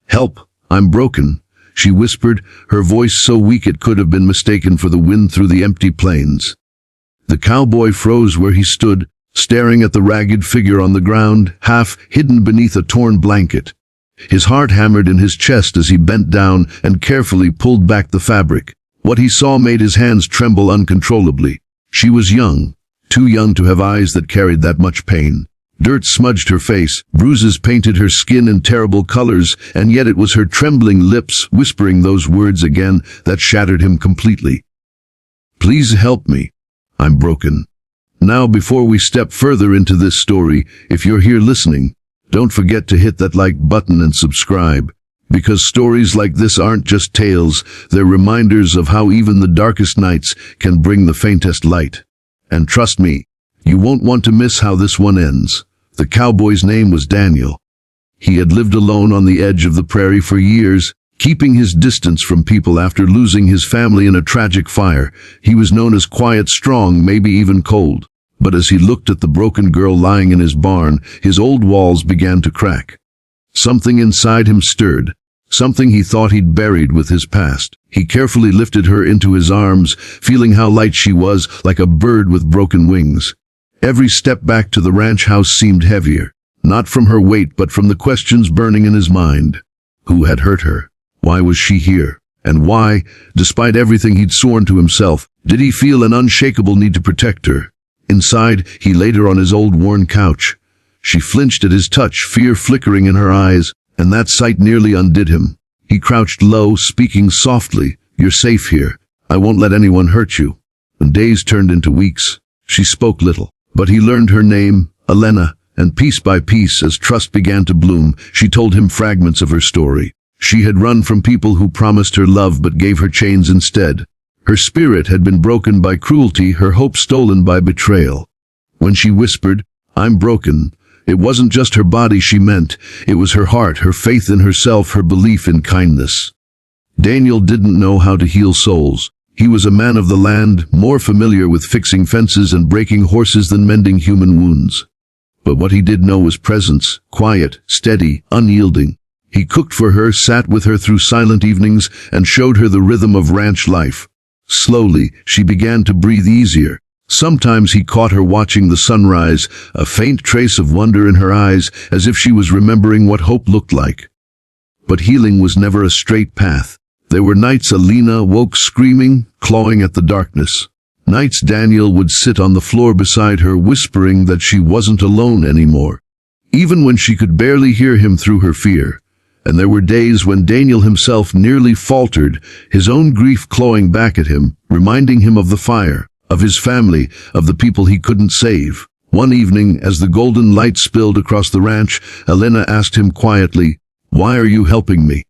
"Help, I'm broken," she whispered, her voice so weak it could have been mistaken for the wind through the empty plains. The cowboy froze where he stood, staring at the ragged figure on the ground, half hidden beneath a torn blanket. His heart hammered in his chest as he bent down and carefully pulled back the fabric. What he saw made his hands tremble uncontrollably. She was young, too young to have eyes that carried that much pain. Dirt smudged her face, bruises painted her skin in terrible colors, and yet it was her trembling lips whispering those words again that shattered him completely. "Please help me. I'm broken." Now, before we step further into this story, if you're here listening, don't forget to hit that like button and subscribe, because stories like this aren't just tales, they're reminders of how even the darkest nights can bring the faintest light. And trust me, you won't want to miss how this one ends. The cowboy's name was Daniel. He had lived alone on the edge of the prairie for years, keeping his distance from people after losing his family in a tragic fire. He was known as quiet, strong, maybe even cold. But as he looked at the broken girl lying in his barn, his old walls began to crack. Something inside him stirred, something he thought he'd buried with his past. He carefully lifted her into his arms, feeling how light she was, like a bird with broken wings. Every step back to the ranch house seemed heavier, not from her weight but from the questions burning in his mind. Who had hurt her? Why was she here? And why, despite everything he'd sworn to himself, did he feel an unshakable need to protect her? Inside, he laid her on his old worn couch. She flinched at his touch, fear flickering in her eyes, and that sight nearly undid him. He crouched low, speaking softly, "You're safe here. I won't let anyone hurt you." And days turned into weeks. She spoke little, but he learned her name, Elena, and piece by piece, as trust began to bloom, she told him fragments of her story. She had run from people who promised her love but gave her chains instead. Her spirit had been broken by cruelty, her hope stolen by betrayal. When she whispered, "I'm broken," it wasn't just her body she meant, it was her heart, her faith in herself, her belief in kindness. Daniel didn't know how to heal souls. He was a man of the land, more familiar with fixing fences and breaking horses than mending human wounds. But what he did know was presence, quiet, steady, unyielding. He cooked for her, sat with her through silent evenings, and showed her the rhythm of ranch life. Slowly, she began to breathe easier. Sometimes he caught her watching the sunrise, a faint trace of wonder in her eyes, as if she was remembering what hope looked like. But healing was never a straight path. There were nights Alina woke screaming, clawing at the darkness. Nights Daniel would sit on the floor beside her, whispering that she wasn't alone anymore, even when she could barely hear him through her fear. And there were days when Daniel himself nearly faltered, his own grief clawing back at him, reminding him of the fire, of his family, of the people he couldn't save. One evening, as the golden light spilled across the ranch, Elena asked him quietly, "Why are you helping me?"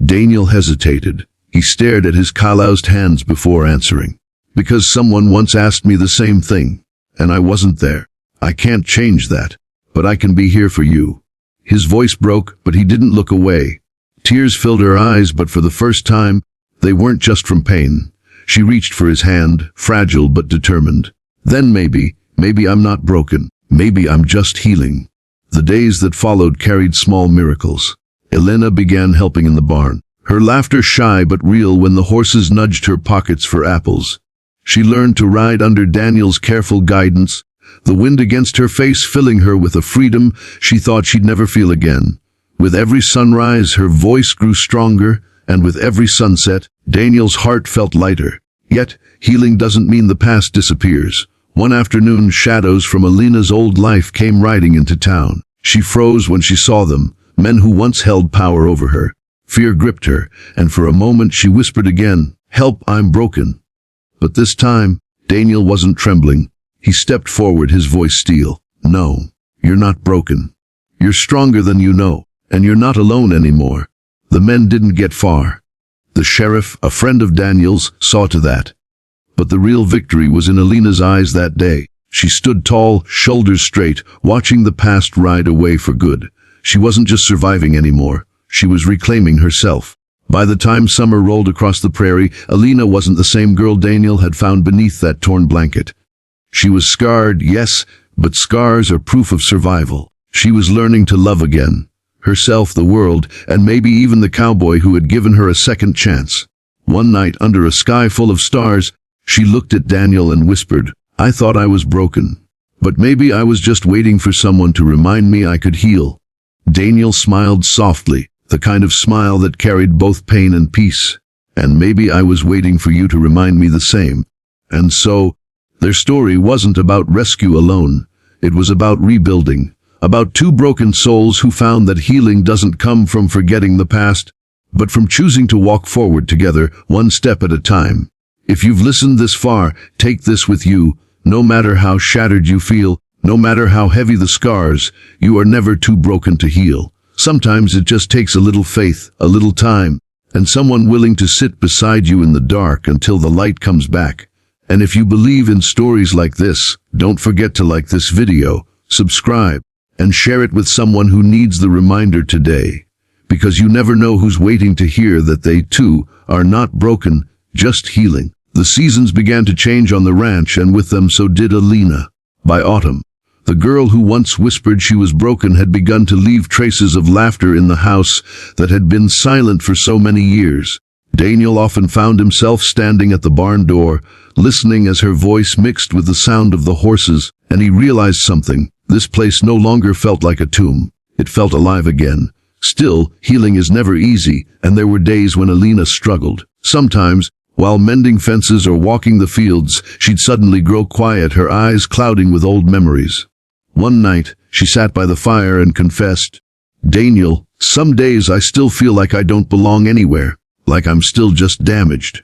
Daniel hesitated. He stared at his calloused hands before answering. "Because someone once asked me the same thing, and I wasn't there. I can't change that, but I can be here for you." His voice broke, but he didn't look away. Tears filled her eyes, but for the first time, they weren't just from pain. She reached for his hand, fragile but determined. "Then maybe I'm not broken. Maybe I'm just healing." The days that followed carried small miracles. Elena began helping in the barn, her laughter shy but real when the horses nudged her pockets for apples. She learned to ride under Daniel's careful guidance, the wind against her face filling her with a freedom she thought she'd never feel again. With every sunrise, her voice grew stronger, and with every sunset, Daniel's heart felt lighter. Yet, healing doesn't mean the past disappears. One afternoon, shadows from Alina's old life came riding into town. She froze when she saw them, men who once held power over her. Fear gripped her, and for a moment she whispered again, "Help, I'm broken." But this time, Daniel wasn't trembling. He stepped forward, his voice steel. "No, you're not broken. You're stronger than you know, and you're not alone anymore." The men didn't get far. The sheriff, a friend of Daniel's, saw to that. But the real victory was in Alina's eyes that day. She stood tall, shoulders straight, watching the past ride away for good. She wasn't just surviving anymore. She was reclaiming herself. By the time summer rolled across the prairie, Alina wasn't the same girl Daniel had found beneath that torn blanket. She was scarred, yes, but scars are proof of survival. She was learning to love again. herself, the world, and maybe even the cowboy who had given her a second chance. One night, under a sky full of stars, she looked at Daniel and whispered, "I thought I was broken. But maybe I was just waiting for someone to remind me I could heal." Daniel smiled softly, the kind of smile that carried both pain and peace. "And maybe I was waiting for you to remind me the same." And so, their story wasn't about rescue alone. It was about rebuilding, about two broken souls who found that healing doesn't come from forgetting the past, but from choosing to walk forward together, one step at a time. If you've listened this far, take this with you. No matter how shattered you feel, no matter how heavy the scars, you are never too broken to heal. Sometimes it just takes a little faith, a little time, and someone willing to sit beside you in the dark until the light comes back. And if you believe in stories like this, don't forget to like this video, subscribe, and share it with someone who needs the reminder today. Because you never know who's waiting to hear that they too are not broken, just healing. The seasons began to change on the ranch, and with them so did Alina. By autumn, the girl who once whispered she was broken had begun to leave traces of laughter in the house that had been silent for so many years. Daniel often found himself standing at the barn door, listening as her voice mixed with the sound of the horses, and he realized something. This place no longer felt like a tomb. It felt alive again. Still, healing is never easy, and there were days when Alina struggled. Sometimes, while mending fences or walking the fields, she'd suddenly grow quiet, her eyes clouding with old memories. One night, she sat by the fire and confessed, "Daniel, some days I still feel like I don't belong anywhere, like I'm still just damaged."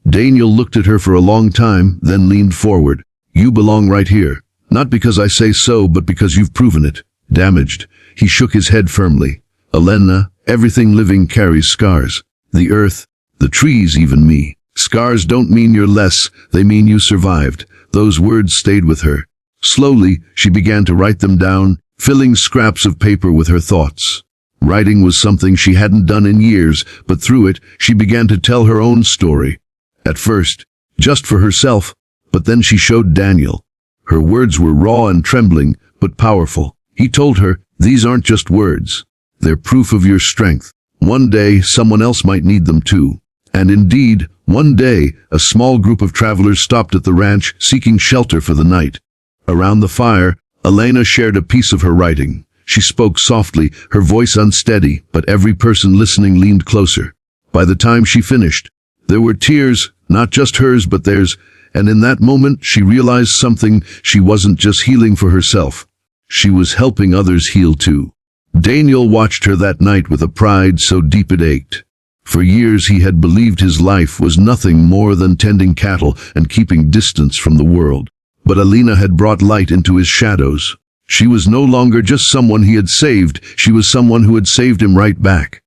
Daniel looked at her for a long time, then leaned forward. "You belong right here. Not because I say so, but because you've proven it." Damaged. He shook his head firmly. "Elena, everything living carries scars. The earth, the trees, even me. Scars don't mean you're less, they mean you survived." Those words stayed with her. Slowly, she began to write them down, filling scraps of paper with her thoughts. Writing was something she hadn't done in years, but through it, she began to tell her own story. At first, just for herself, but then she showed Daniel. Her words were raw and trembling, but powerful. He told her, "These aren't just words. They're proof of your strength. One day, someone else might need them too." And indeed, one day, a small group of travelers stopped at the ranch, seeking shelter for the night. Around the fire, Elena shared a piece of her writing. She spoke softly, her voice unsteady, but every person listening leaned closer. By the time she finished, there were tears, not just hers but theirs, and in that moment she realized something. She wasn't just healing for herself. She was helping others heal too. Daniel watched her that night with a pride so deep it ached. For years he had believed his life was nothing more than tending cattle and keeping distance from the world. But Alina had brought light into his shadows. She was no longer just someone he had saved, she was someone who had saved him right back.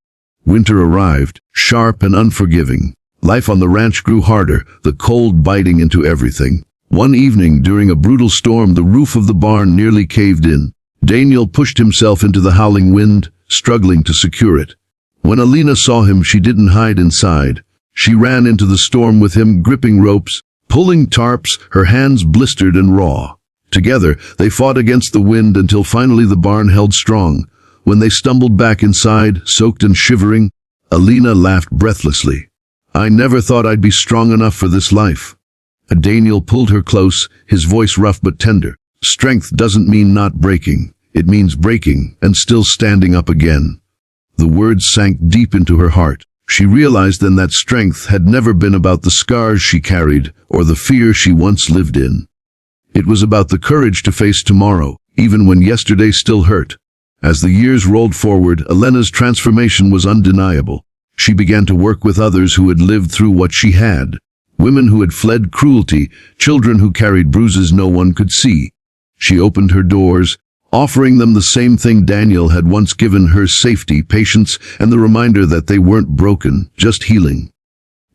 Winter arrived, sharp and unforgiving. Life on the ranch grew harder, the cold biting into everything. One evening, during a brutal storm, the roof of the barn nearly caved in. Daniel pushed himself into the howling wind, struggling to secure it. When Alina saw him, she didn't hide inside. She ran into the storm with him, gripping ropes, pulling tarps, her hands blistered and raw. Together, they fought against the wind until finally the barn held strong. When they stumbled back inside, soaked and shivering, Alina laughed breathlessly. "I never thought I'd be strong enough for this life." Daniel pulled her close, his voice rough but tender. "Strength doesn't mean not breaking. It means breaking and still standing up again." The words sank deep into her heart. She realized then that strength had never been about the scars she carried or the fear she once lived in. It was about the courage to face tomorrow, even when yesterday still hurt. As the years rolled forward, Elena's transformation was undeniable. She began to work with others who had lived through what she had. Women who had fled cruelty, children who carried bruises no one could see. She opened her doors, offering them the same thing Daniel had once given her: safety, patience, and the reminder that they weren't broken, just healing.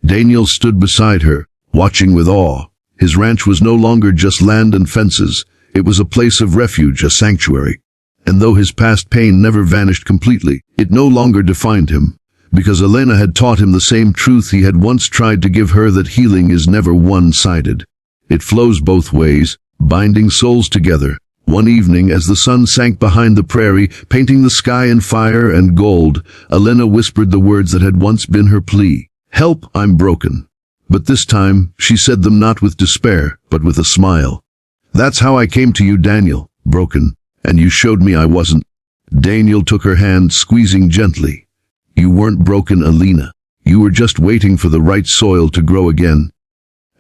Daniel stood beside her, watching with awe. His ranch was no longer just land and fences. It was a place of refuge, a sanctuary. And though his past pain never vanished completely, it no longer defined him. Because Elena had taught him the same truth he had once tried to give her, that healing is never one-sided. It flows both ways, binding souls together. One evening, as the sun sank behind the prairie, painting the sky in fire and gold, Elena whispered the words that had once been her plea. "Help, I'm broken." But this time, she said them not with despair, but with a smile. "That's how I came to you, Daniel, broken, and you showed me I wasn't." Daniel took her hand, squeezing gently. "You weren't broken, Elena. You were just waiting for the right soil to grow again."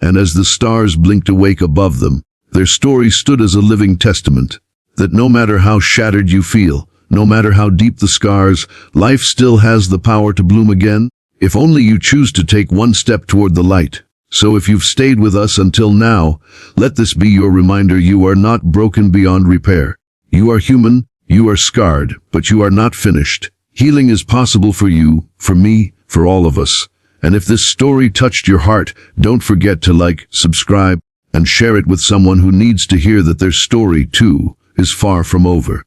And as the stars blinked awake above them, their story stood as a living testament, that no matter how shattered you feel, no matter how deep the scars, life still has the power to bloom again, if only you choose to take one step toward the light. So if you've stayed with us until now, let this be your reminder: you are not broken beyond repair. You are human, you are scarred, but you are not finished. Healing is possible for you, for me, for all of us. And if this story touched your heart, don't forget to like, subscribe, and share it with someone who needs to hear that their story, too, is far from over.